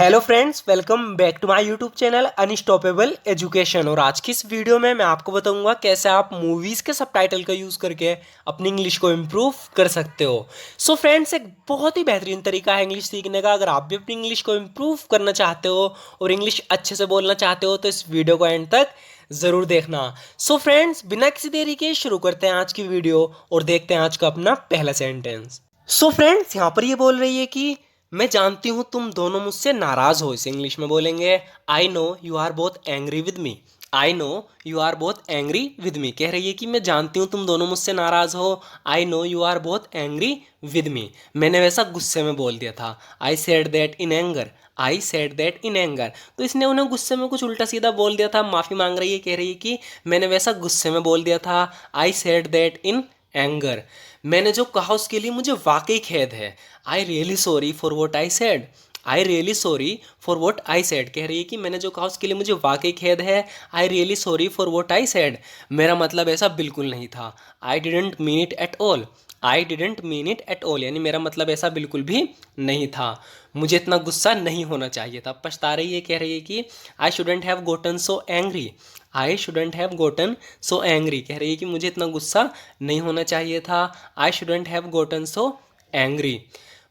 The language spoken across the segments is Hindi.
Hello friends, welcome back to my YouTube channel unstoppable education. और आज की इस वीडियो में मैं आपको बताऊंगा कैसे आप मूवीज़ के सबटाइटल का यूज़ करके अपनी इंग्लिश को इम्प्रूव कर सकते हो। सो फ्रेंड्स, एक बहुत ही बेहतरीन तरीका है इंग्लिश सीखने का। अगर आप भी अपनी इंग्लिश को इम्प्रूव करना चाहते हो और इंग्लिश अच्छे से बोलना चाहते हो तो इस वीडियो को एंड तक ज़रूर देखना। सो फ्रेंड्स, बिना किसी देरी के शुरू करते हैं आज की वीडियो और देखते हैं आज का अपना पहला सेंटेंस। सो फ्रेंड्स, यहाँ पर ये बोल रही है कि मैं जानती हूँ तुम दोनों मुझसे नाराज हो। इसे इंग्लिश में बोलेंगे I know you are both angry with me. I know you are both angry with me. कह रही है कि मैं जानती हूँ तुम दोनों मुझसे नाराज हो। I know you are both angry with me. मैंने वैसा गुस्से में बोल दिया था। I said that in anger. I said that in anger. तो इसने उन्हें गुस्से में कुछ उल्टा सीधा बोल दिया था, माफ़ी मांग रही है। कह रही है कि मैंने वैसा गुस्से में बोल दिया था। I said that in anger. मैंने जो कहा उसके लिए मुझे वाकई खेद है। I really sorry for what I said. I really sorry for what I said. कह रही है कि मैंने जो कहा उसके लिए मुझे वाकई खेद है। I really sorry for what I said. मेरा मतलब ऐसा बिल्कुल नहीं था। I didn't mean it at all. I didn't mean it at all, यानी मेरा मतलब ऐसा बिल्कुल भी नहीं था। मुझे इतना गुस्सा नहीं होना चाहिए था। पछता रही है, कह रही है कि I shouldn't have Gotan so angry. I shouldn't have Gotan so angry. कह रही है कि मुझे इतना गुस्सा नहीं होना चाहिए था। I shouldn't have Gotan so angry.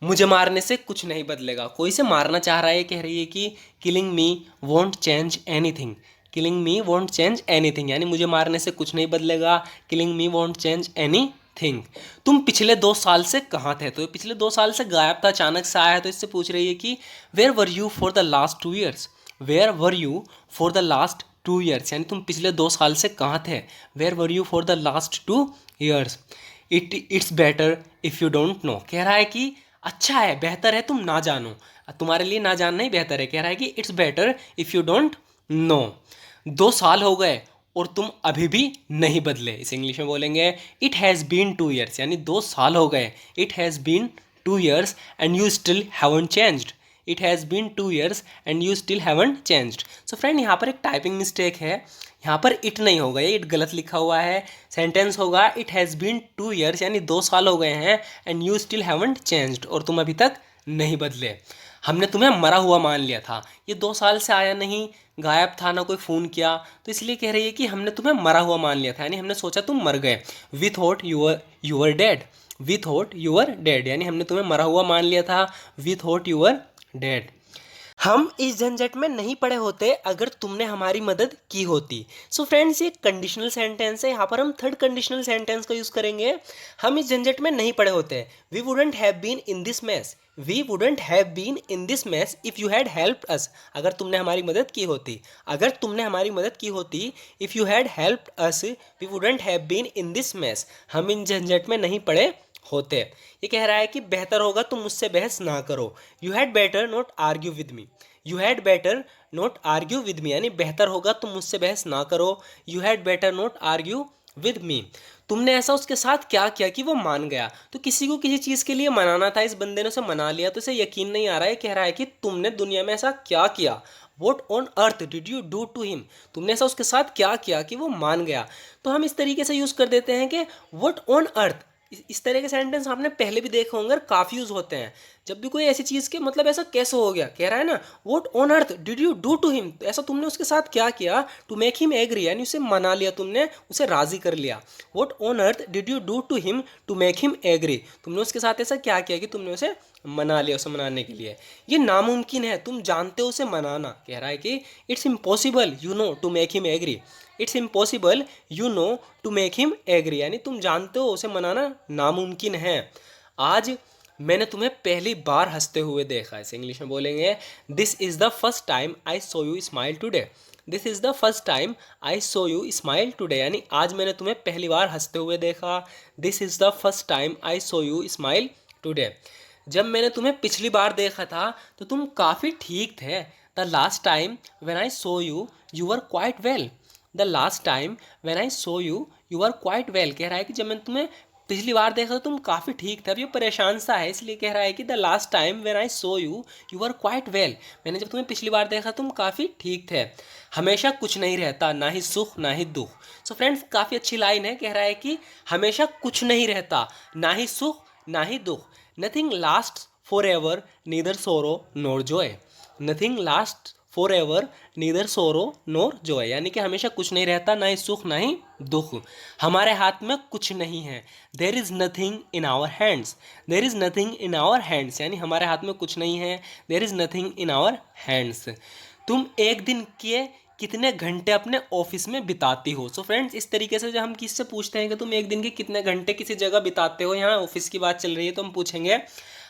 मुझे मारने से कुछ नहीं बदलेगा। कोई से मारना चाह रहा है। कह रही है कि killing me won't change anything. Killing me won't change anything, यानी मुझे मारने से कुछ नहीं बदलेगा। Killing me won't change any thing. तुम पिछले 2 साल से कहाँ थे? तो ये पिछले 2 साल से गायब था, अचानक से आया है। तो इससे पूछ रही है कि where were you for the last 2 years. Where were you for the last 2 years, यानी तुम पिछले 2 साल से कहाँ थे? Where were you for the last 2 years. It's better if you don't know. कह रहा है कि अच्छा है, बेहतर है तुम ना जानो। तुम्हारे लिए ना जानना ही बेहतर है। कह रहा है कि it's better if you don't no. 2 साल हो गए और तुम अभी भी नहीं बदले। इसे इंग्लिश में बोलेंगे इट हैज़ बीन 2 ईयर्स, यानी 2 साल हो गए। It has been 2 years and you still haven't changed. It has been 2 years and you still haven't changed. So friend, यहाँ पर एक टाइपिंग मिस्टेक है। यहाँ पर इट नहीं होगा, ये इट गलत लिखा हुआ है। सेंटेंस होगा इट हैज़ बीन 2 ईयर्स, यानी 2 साल हो गए हैं। And you still haven't changed, और तुम अभी तक नहीं बदले। हमने तुम्हें मरा हुआ मान लिया था। ये 2 साल से आया नहीं, गायब था, ना कोई फ़ोन किया, तो इसलिए कह रही है कि हमने तुम्हें मरा हुआ मान लिया था, यानी हमने सोचा तुम मर गए। We thought you were dead. We thought you were dead, यानी हमने तुम्हें मरा हुआ मान लिया था। We thought you were dead. हम इस झंझट में नहीं पड़े होते अगर तुमने हमारी मदद की होती। सो फ्रेंड्स, ये कंडीशनल सेंटेंस है। यहाँ पर हम थर्ड कंडीशनल सेंटेंस का यूज़ करेंगे। हम इस झंझट में नहीं पड़े होते। We wouldn't have been in this mess. We wouldn't have been in this mess if you had helped us. अगर तुमने हमारी मदद की होती। अगर तुमने हमारी मदद की होती, if you had helped us, we wouldn't have been in this mess. हम इन झंझट में नहीं पड़े होते। ये कह रहा है कि बेहतर होगा तुम मुझसे बहस ना करो। You had better not argue with me. You had better not argue with me, यानी बेहतर होगा तुम मुझसे बहस ना करो। You had better not argue with me. तुमने ऐसा उसके साथ क्या किया कि वो मान गया? तो किसी को किसी चीज़ के लिए मनाना था, इस बंदे ने उसे मना लिया, तो इसे यकीन नहीं आ रहा है। कह रहा है कि तुमने दुनिया में ऐसा क्या किया? What on earth did you do to him. तुमने ऐसा उसके साथ क्या किया कि वो मान गया? तो हम इस तरीके से यूज़ कर देते हैं कि वॉट ऑन अर्थ। इस तरह के सेंटेंस आपने पहले भी देखे होंगे, काफ़ी यूज़ होते हैं। जब भी कोई ऐसी चीज़ के मतलब ऐसा कैसे हो गया, कह रहा है ना, what on earth did you do to him. ऐसा तुमने उसके साथ क्या किया? टू मेक हिम एग्री, यानी उसे मना लिया, तुमने उसे राज़ी कर लिया। What on earth did you do to him to make him agree. तुमने उसके साथ ऐसा क्या किया कि तुमने उसे मना लिया, उसे मनाने के लिए। ये नामुमकिन है, तुम जानते हो उसे मनाना। कह रहा है कि it's impossible you know to make him agree. It's impossible you know to make him agree, यानी तुम जानते हो उसे मनाना नामुमकिन है। आज मैंने तुम्हें पहली बार हंसते हुए देखा। इसे इंग्लिश में बोलेंगे this is the first time I saw you smile today. This is the first time I saw you smile today, यानी आज मैंने तुम्हें पहली बार हंसते हुए देखा। This is the first time I saw you smile today. जब मैंने तुम्हें पिछली बार देखा था तो तुम काफ़ी ठीक थे। The last time when I saw you you were quite well. The last time when I saw you you are quite well. कह रहा है कि जब मैंने तुम्हें पिछली बार देखा तो तुम काफ़ी ठीक थे। अब ये परेशान सा है, इसलिए कह रहा है कि the last time when I saw you you are quite well. मैंने जब तुम्हें पिछली बार देखा तुम काफ़ी ठीक थे। हमेशा कुछ नहीं रहता, ना ही सुख ना ही दुख। सो फ्रेंड्स, काफ़ी अच्छी लाइन है। कह रहा है कि हमेशा कुछ नहीं रहता, ना ही सुख ना ही दुख। Nothing last for ever, neither sorrow nor joy. Nothing last for ever, neither sorrow nor Joy, यानी कि हमेशा कुछ नहीं रहता, ना ही सुख ना ही दुख। हमारे हाथ में कुछ नहीं है। There is nothing in our hands, there is nothing in our hands, यानी हमारे हाथ में कुछ नहीं है। There is nothing in our hands. तुम एक दिन के कितने घंटे अपने ऑफिस में बिताती हो। सो फ्रेंड्स, इस तरीके से जब हम किससे पूछते हैं कि तुम एक दिन के कितने घंटे किसी जगह बिताते हो, यहाँ ऑफिस की बात चल रही है, तो हम पूछेंगे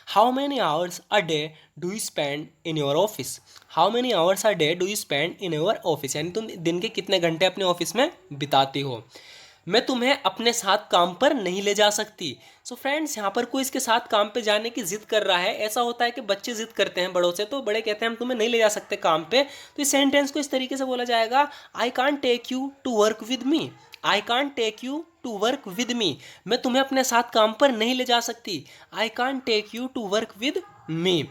how many hours a day do you spend in your office. How many hours a day do you spend in your office, यानी तुम दिन के कितने घंटे अपने ऑफिस में बिताती हो। मैं तुम्हें अपने साथ काम पर नहीं ले जा सकती। सो फ्रेंड्स, यहाँ पर कोई इसके साथ काम पे जाने की जिद कर रहा है। ऐसा होता है कि बच्चे जिद करते हैं बड़ों से, तो बड़े कहते हैं हम तुम्हें नहीं ले जा सकते काम पे, तो इस सेंटेंस को इस तरीके से बोला जाएगा, I can't take you to work with me. I can't take you to work with me, मैं तुम्हें अपने साथ काम पर नहीं ले जा सकती। I can't take you to work with me.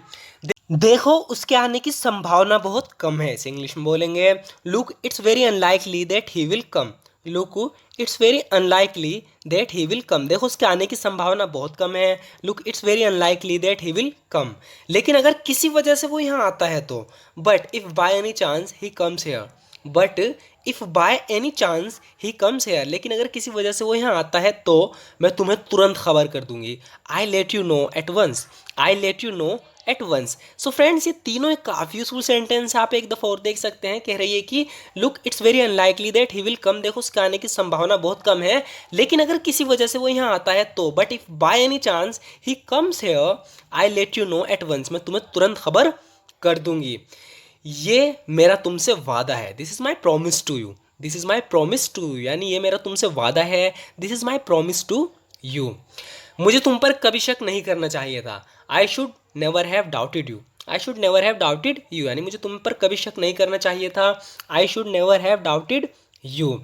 देखो, उसके आने की संभावना बहुत कम है। इसे इंग्लिश में बोलेंगे, look it's very unlikely that he will come. Look it's very unlikely that he will come, देखो उसके आने की संभावना बहुत कम है। Look it's very unlikely that he will come, लेकिन अगर किसी वजह से वो यहाँ आता है तो, but if bye any chance he comes hair. But if by any chance he comes hair, लेकिन अगर किसी वजह से वो यहाँ आता है तो मैं तुम्हें तुरंत खबर कर दूंगी। I let you know at once, I let you know at once. So friends, ये तीनों एक काफ़ी यूजफुल सेंटेंस आप एक दफ़ा और देख सकते हैं। कह रही है कि look it's very unlikely that he will come, देखो उसके आने की संभावना बहुत कम है, लेकिन अगर किसी वजह से वो यहाँ आता है तो, but if by any chance he comes here I let you know at once, मैं तुम्हें तुरंत खबर कर दूंगी। ये मेरा तुमसे वादा है, this is my promise to you. This is my promise to you, यानी ये मेरा तुमसे वादा है, this is my promise to you. मुझे तुम पर कभी शक नहीं करना चाहिए था। I should never have doubted you. I should never have doubted you, यानी मुझे तुम पर कभी शक नहीं करना चाहिए था। I should never have doubted you.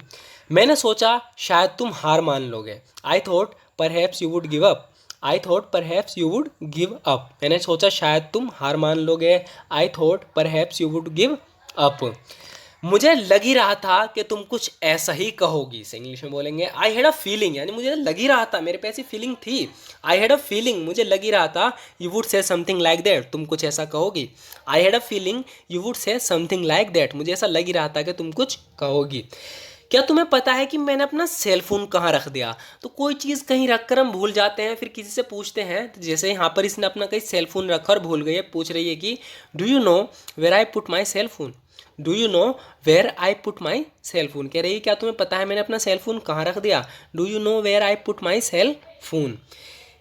मैंने सोचा शायद तुम हार मान लोगे। I thought perhaps you would give up. I thought perhaps you would give up, मैंने सोचा शायद तुम हार मान लोगे। I thought perhaps you would give up. मुझे लग ही रहा था कि तुम कुछ ऐसा ही कहोगी। इसे इंग्लिश में बोलेंगे, आई हैड अ फीलिंग, यानी मुझे लग ही रहा था, मेरे पे ऐसी फीलिंग थी। आई हैड अ फीलिंग, मुझे लग ही रहा था, you would say something like that, तुम कुछ ऐसा कहोगी। I had a feeling you would say something like that, मुझे ऐसा लग ही रहा था कि तुम कुछ कहोगी। क्या तुम्हें पता है कि मैंने अपना सेल फोन कहाँ रख दिया। तो कोई चीज़ कहीं रख कर हम भूल जाते हैं, फिर किसी से पूछते हैं, तो जैसे यहाँ पर इसने अपना कहीं सेल फोन रखा और भूल गई है, पूछ रही है कि do you know where I put my cell phone. Do you know where I put my cell phone, कह रही है क्या तुम्हें पता है मैंने अपना सेल फोन कहाँ रख दिया। Do you know where I put my cell phone.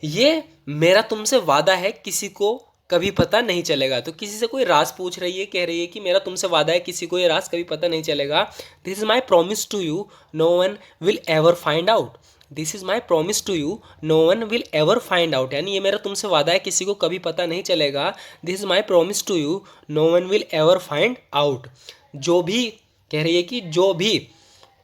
ये मेरा तुमसे वादा है, किसी को कभी पता नहीं चलेगा। तो किसी से कोई राज पूछ रही है, कह रही है कि मेरा तुमसे वादा है, किसी को ये राज कभी पता नहीं चलेगा। This is my promise to you, no one will ever find out. This is my promise to you, no one will ever find out, यानी ये मेरा तुमसे वादा है, किसी को कभी पता नहीं चलेगा। This is my promise to you, no one will ever find out. जो भी, कह रही है कि जो भी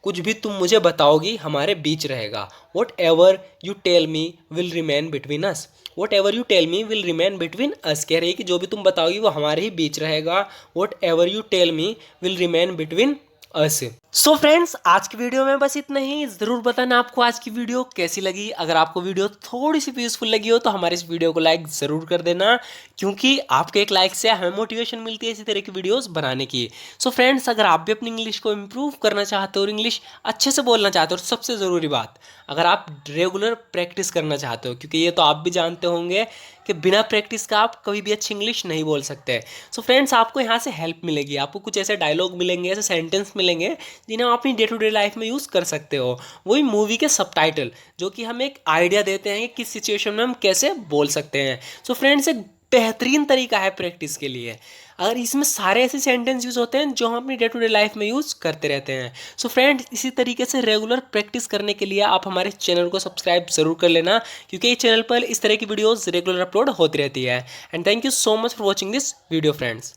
कुछ भी तुम मुझे बताओगी हमारे बीच रहेगा। Whatever you tell me will remain between us. Whatever you tell me will remain between us, कह रही है कि जो भी तुम बताओगी वो हमारे ही बीच रहेगा। Whatever you tell me will remain between us. So friends, आज की वीडियो में बस इतना ही। ज़रूर बताना आपको आज की वीडियो कैसी लगी। अगर आपको वीडियो थोड़ी सी भी यूज़फुल लगी हो तो हमारे इस वीडियो को लाइक ज़रूर कर देना, क्योंकि आपके एक लाइक से हमें मोटिवेशन मिलती है इसी तरह की वीडियोस बनाने की। सो फ्रेंड्स, अगर आप भी अपनी इंग्लिश को इम्प्रूव करना चाहते हो और इंग्लिश अच्छे से बोलना चाहते हो, और सबसे ज़रूरी बात, अगर आप रेगुलर प्रैक्टिस करना चाहते हो, क्योंकि ये तो आप भी जानते होंगे कि बिना प्रैक्टिस का आप कभी भी अच्छी इंग्लिश नहीं बोल सकते। सो फ्रेंड्स, आपको यहाँ से हेल्प मिलेगी, आपको कुछ ऐसे डायलॉग मिलेंगे, ऐसे सेंटेंस मिलेंगे जिन्हें आप अपनी डे टू डे लाइफ में यूज़ कर सकते हो। वही मूवी के सबटाइटल, जो कि हमें एक आइडिया देते हैं कि किस सिचुएशन में हम कैसे बोल सकते हैं। सो फ्रेंड्स, एक बेहतरीन तरीका है प्रैक्टिस के लिए। अगर इसमें सारे ऐसे सेंटेंस यूज़ होते हैं जो हम अपनी डे टू डे लाइफ में यूज़ करते रहते हैं। सो फ्रेंड्स, इसी तरीके से रेगुलर प्रैक्टिस करने के लिए आप हमारे चैनल को सब्सक्राइब ज़रूर कर लेना, क्योंकि इस चैनल पर इस तरह की वीडियोज़ रेगुलर अपलोड होती रहती है। And thank you so much for watching this video friends.